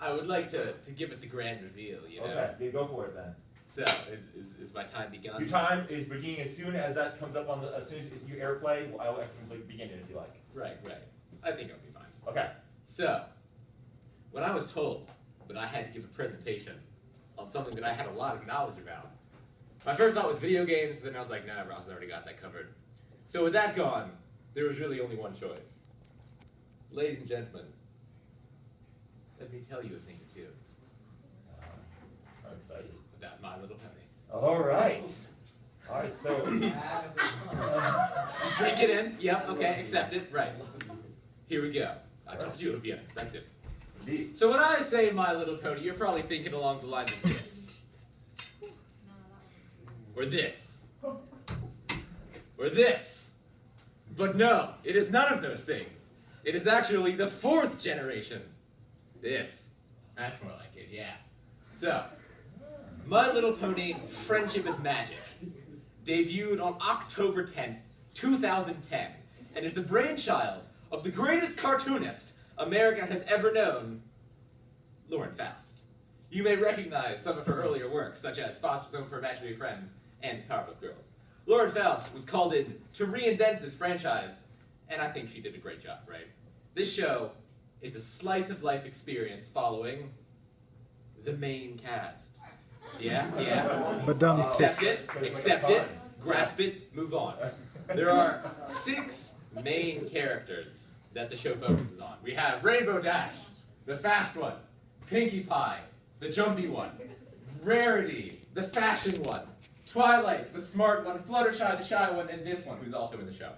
I would like to give it the grand reveal, you know? Okay, yeah, go for it then. So, is my time begun? Your time is beginning as soon as that comes up on as soon as you airplay, I can begin it if you like. Right. I think I'll be fine. Okay. So, when I was told that I had to give a presentation on something that I had a lot of knowledge about, my first thought was video games, but then I was like, nah, Ross already got that covered. So with that gone, there was really only one choice. Ladies and gentlemen, let me tell you a thing or two. I'm excited. About My Little Pony. All right, so... Just drink it in. Yep, okay, accept it. Right. Here we go. I told you it would be unexpected. Indeed. So when I say My Little Pony, you're probably thinking along the lines of this. Or this. Or this. But no, it is none of those things. It is actually the 4th generation. This. That's more like it, yeah. So, My Little Pony Friendship is Magic debuted on October 10th, 2010, and is the brainchild of the greatest cartoonist America has ever known, Lauren Faust. You may recognize some of her earlier works, such as Foster's Home for Imaginary Friends and Powerpuff Girls. Lauren Faust was called in to reinvent this franchise, and I think she did a great job, right? This show is a slice-of-life experience following the main cast. Yeah. Accept it, grasp it, move on. There are 6 main characters that the show focuses on. We have Rainbow Dash, the fast one, Pinkie Pie, the jumpy one, Rarity, the fashion one, Twilight, the smart one, Fluttershy, the shy one, and this one, who's also in the show.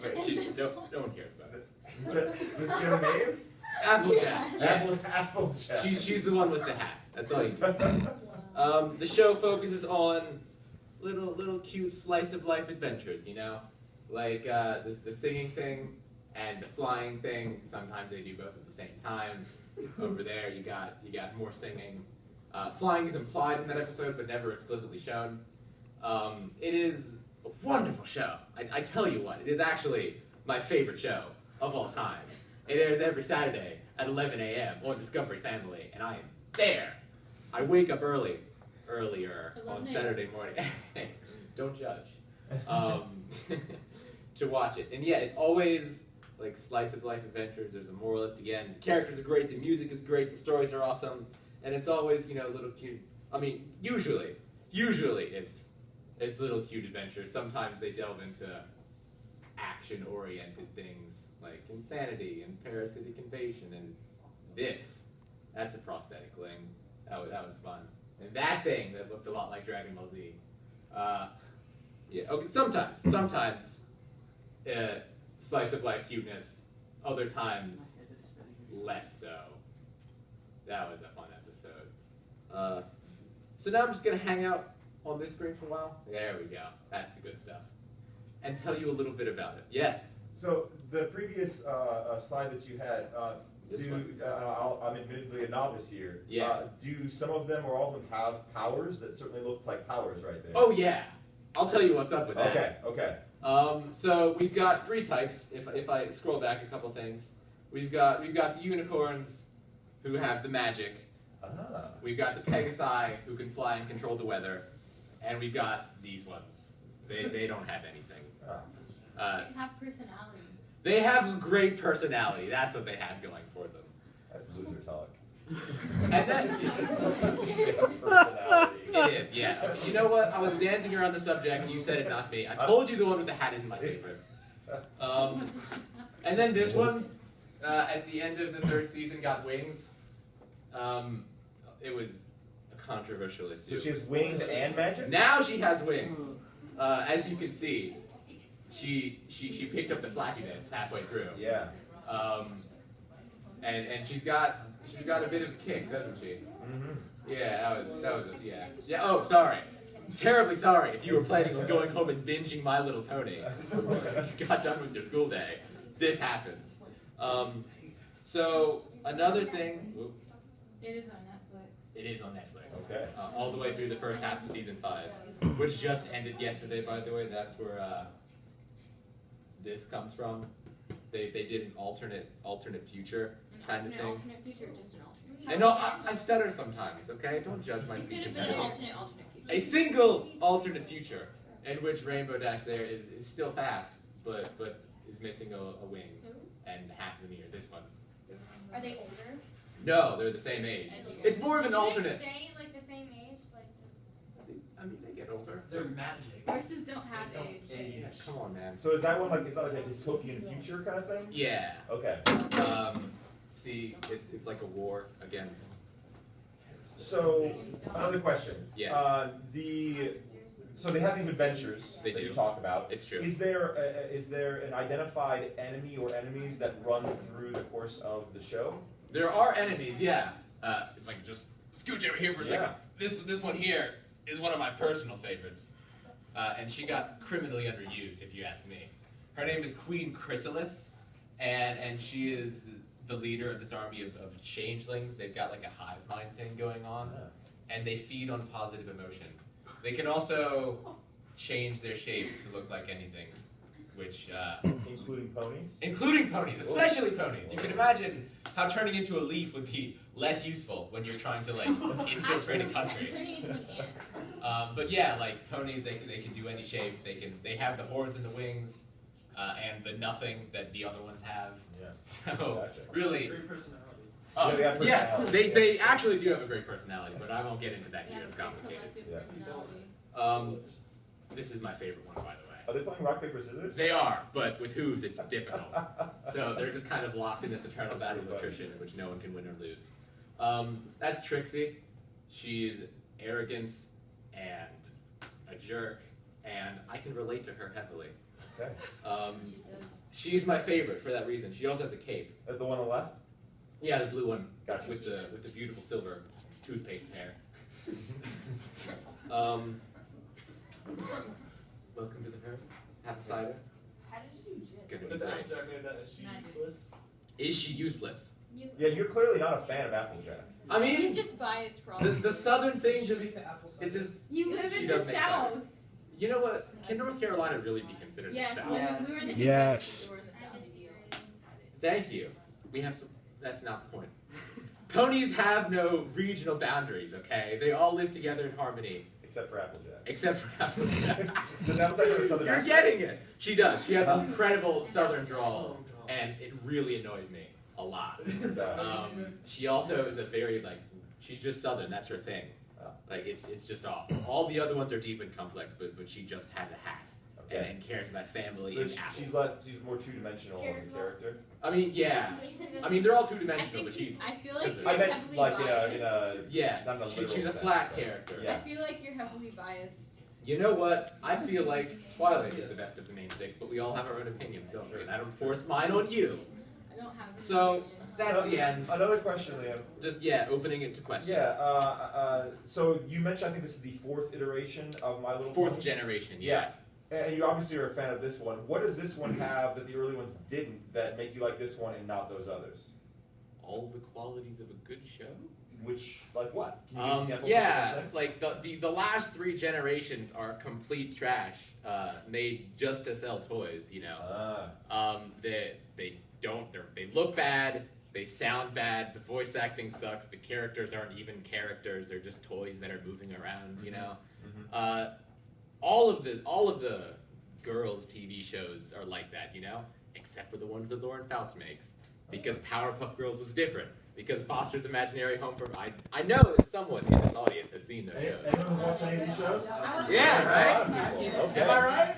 Wait, no one cares about it. What's your name? Applejack. Yes. Applejack. She's the one with the hat. That's all you need. The show focuses on little cute slice of life adventures, you know, like the singing thing and the flying thing. Sometimes they do both at the same time. Over there, you got more singing. Flying is implied in that episode, but never explicitly shown. It is a wonderful show. I tell you what, it is actually my favorite show of all time. It airs every Saturday at 11 a.m. on Discovery Family, and I am there. I wake up earlier on Saturday morning. Don't judge. To watch it. And yeah, it's always like slice of life adventures. There's a moral at the end. The characters are great. The music is great. The stories are awesome. And it's always, you know, little cute. I mean, usually it's little cute adventures. Sometimes they delve into action-oriented things like Insanity and Parasitic Invasion, and that's a prosthetic ling. That was fun. And that thing that looked a lot like Dragon Ball Z. Yeah, okay, sometimes slice of life cuteness, other times less so. That was a fun episode. So now I'm just gonna hang out on this screen for a while. There we go. That's the good stuff. And tell you a little bit about it. Yes? So the previous slide that you had, I'm admittedly a novice here. Yeah. Do some of them or all of them have powers? That certainly looks like powers right there. Oh yeah. I'll tell you what's up with that. Okay. So we've got 3 types. If I scroll back a couple things, we've got the unicorns who have the magic. We've got the Pegasi who can fly and control the weather, and we've got these ones. They don't have anything. They have personality. They have a great personality. That's what they have going for them. That's loser talk. And then, Personality. it is, yeah. You know what? I was dancing around the subject. You said it, not me. I told you the one with the hat is my favorite. And then this one, at the end of the 3rd season, got wings. It was a controversial issue. So she has wings and magic? Now she has wings. As you can see, she picked up the flappy bits halfway through. Yeah. And she's got a bit of a kick, doesn't she? Mm-hmm. Yeah, that was yeah. Yeah. Oh, sorry. Terribly sorry if you were planning on going home and binging My Little Pony. You got done with your school day. This happens. So another thing. Oops. It is on Netflix. It is on Netflix. Okay. All the way through the first half of season 5, which just ended yesterday, by the way. That's where this comes from. They did an alternate future kind of thing. Alternate future, or just an alternate future? And no, I stutter sometimes, okay? Don't judge my It speech could have been an impediment. alternate future. A single alternate future in which Rainbow Dash there is still fast, but is missing a wing and half of an ear. This one. Are they older? No, they're the same age. It's more of an alternate. Do they stay like the same age? Like just. I mean, they get older. They're magic. Horses don't have age. Yeah, come on, man. So is that one like, is that like a dystopian future kind of thing? Yeah. Okay. See, it's like a war against. So, another question. Yes. So they have these adventures They that do. you talk about. It's true. Is there an identified enemy or enemies that run through the course of the show? There are enemies, yeah. If I can just scooch over here for a second. This one here is one of my personal favorites. And she got criminally underused, if you ask me. Her name is Queen Chrysalis, and she is the leader of this army of changelings. They've got like a hive mind thing going on, and they feed on positive emotion. They can also change their shape to look like anything, which... Including ponies? Including ponies, especially ponies. You can imagine how turning into a leaf would be less useful when you're trying to like infiltrate a country. Turning into an ant. But yeah, like ponies, they can do any shape. They have the horns and the wings, and the nothing that the other ones have. Yeah. So Gotcha. really, Great personality. Yeah, they have yeah, personality. they actually do have a great personality, but I won't get into that They here. have It's a complicated. collective Yeah. personality. This is my favorite one, by the way. Are they playing rock, paper, scissors? They are, but with hooves, it's difficult. So they're just kind of locked in this eternal battle of attrition, which no one can win or lose. That's Trixie. She's arrogant and a jerk, and I can relate to her heavily. Okay. She does. She's my favorite for that reason. She also has a cape. Is the one on the left? Yeah, the blue one Gotcha. with the beautiful silver toothpaste hair. Welcome to the herd. Have a cider. How did you It's jizz? gonna The be great. Applejack made that as she useless. Is she useless? Yeah, you're clearly not a fan of Applejack. I mean, He's just biased for all the southern thing She just made the apple it just You live She in does the make South. cider. You know what? Can North Carolina really be considered Yes, the South? when we were in the Yes. we were in the South. Thank you. We have some. That's not the point. Ponies have no regional boundaries. Okay, they all live together in harmony, Except for Applejack. except for Applejack. Does Applejack have a southern You're accent? getting it. She does. She has an incredible southern drawl, and it really annoys me a lot. She also is a very like. She's just southern. That's her thing. Like it's just off. All the other ones are deep in conflict, but she just has a hat and cares about family So and apples. she's more two-dimensional as a character. I mean, yeah. I mean, they're all I two-dimensional, think but she's. I feel like you're I meant heavily like biased. in a Yeah, not in a literal she's a sense, flat but- character. Yeah. I feel like you're heavily biased. You know what? I feel like Twilight is the best of the main six, but we all have our own opinions, don't we? And I don't force mine on you. I don't have. So opinion. that's the end. Another question, Liam. Just opening it to questions. Yeah. So you mentioned I think this is the fourth iteration of My Little Fourth Pony. generation. Yeah. And you obviously are a fan of this one. What does this one have that the early ones didn't that make you like this one and not those others? All the qualities of a good show. Which, like what? Can you give examples of Yeah, those things? like the last three generations are complete trash, made just to sell toys. You know, they look bad, they sound bad, the voice acting sucks, the characters aren't even characters, they're just toys that are moving around. You know, all of the girls' TV shows are like that. You know, except for the ones that Lauren Faust makes, because Powerpuff Girls was different. Because Foster's Imaginary Home for I know that someone in this audience has seen those shows. Anyone watch any of these shows? Yeah, right? Okay. Am I right?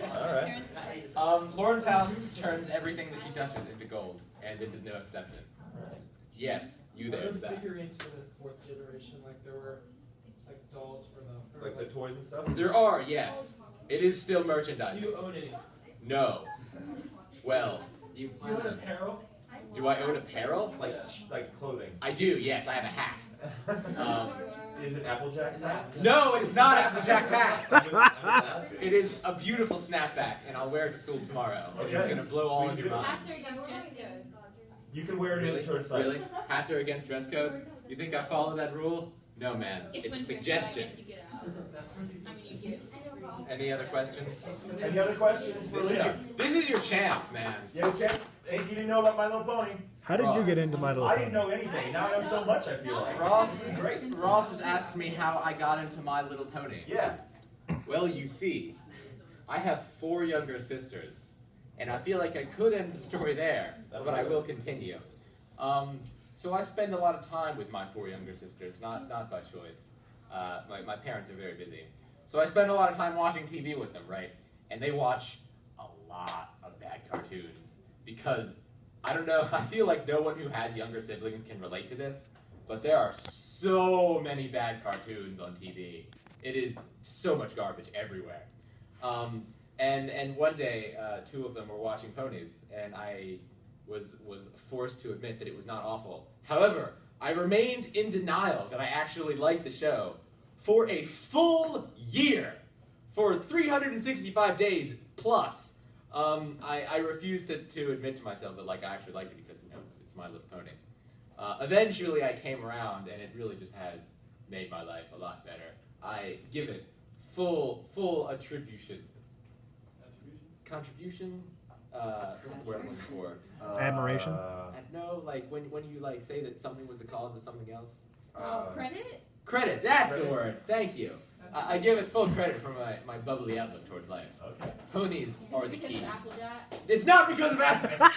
All right. Lauren Faust turns everything that she touches into gold, and this is no exception. Yes, you Are there. there That. figurines for the fourth generation? Like there were like dolls for the. Or Like the toys and stuff? There are, yes. It is still Do merchandising. you own any? No. Well, you. Do you own apparel? Do I own apparel? Like clothing. I do. Yes, I have a hat. Is it Applejack's hat? No, it is not Applejack's hat. I'm just asking. It is a beautiful snapback, and I'll wear it to school tomorrow. And it's gonna blow all of your minds. Hats are against dress code. You can wear it in Really? the turn side. Really? Hats are against dress code? You think I follow that rule? No, man. It's It's a winter, so I suggestion. guess you get out. That's what I mean, you get. Any other questions? Any other questions for This is Liam? your chance, man. Yeah, Chad, hey, you didn't know about My Little Pony? How did you get into My Little I Pony? didn't know anything. Now I know so much. I feel like Ross, this is great. Ross has asked me how I got into My Little Pony. Yeah. Well, you see, I have 4 younger sisters, and I feel like I could end the story there, but I will continue. So I spend a lot of time with my 4 younger sisters, not by choice. My parents are very busy. So I spend a lot of time watching TV with them, right? And they watch a lot of bad cartoons because, I don't know, I feel like no one who has younger siblings can relate to this, but there are so many bad cartoons on TV. It is so much garbage everywhere. And one day, 2 of them were watching ponies, and I was forced to admit that it was not awful. However, I remained in denial that I actually liked the show for a full year, for 365 days plus. I refused to admit to myself that like I actually liked it because it's My Little Pony. Eventually, I came around, and it really just has made my life a lot better. I give it full attribution. Contribution? What's the word I'm looking for? Admiration? No, like when you like say that something was the cause of something else. Credit? Credit, that's the word. Thank you. I give it full credit for my bubbly outlook towards life. Okay. Ponies are the Because key. of Applejack? It's not because of Apple.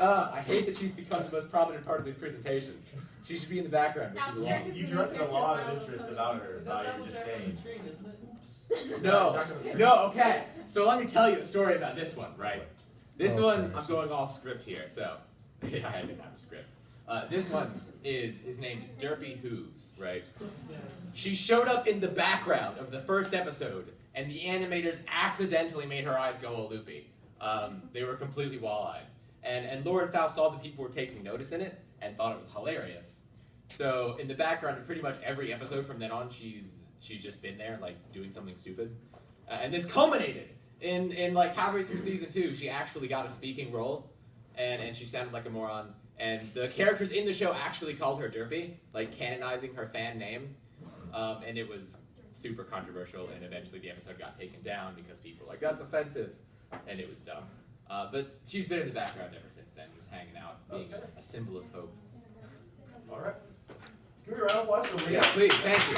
I hate that she's become the most prominent part of this presentation. She should be in the background, but she belongs. You directed a lot of interest about her. Now you're just Applejack on staying. the screen, isn't it? No, okay. So let me tell you a story about this one, right? This Oh, one, Christ. I'm going off script here, so yeah, I didn't have a script. This one is named Derpy Hooves, right? She showed up in the background of the first episode, and the animators accidentally made her eyes go all loopy. They were completely wall-eyed. And Lord Faust saw that people were taking notice in it and thought it was hilarious. So in the background of pretty much every episode from then on, she's just been there, like, doing something stupid. And this culminated in like halfway through season 2, she actually got a speaking role, and she sounded like a moron. And the characters in the show actually called her Derpy, like canonizing her fan name. And it was super controversial, and eventually the episode got taken down because people were like, that's offensive, and it was dumb. But she's been in the background ever since then, just hanging out, being a symbol of hope. All right. Can we round of applause for Leah? Please, thank you.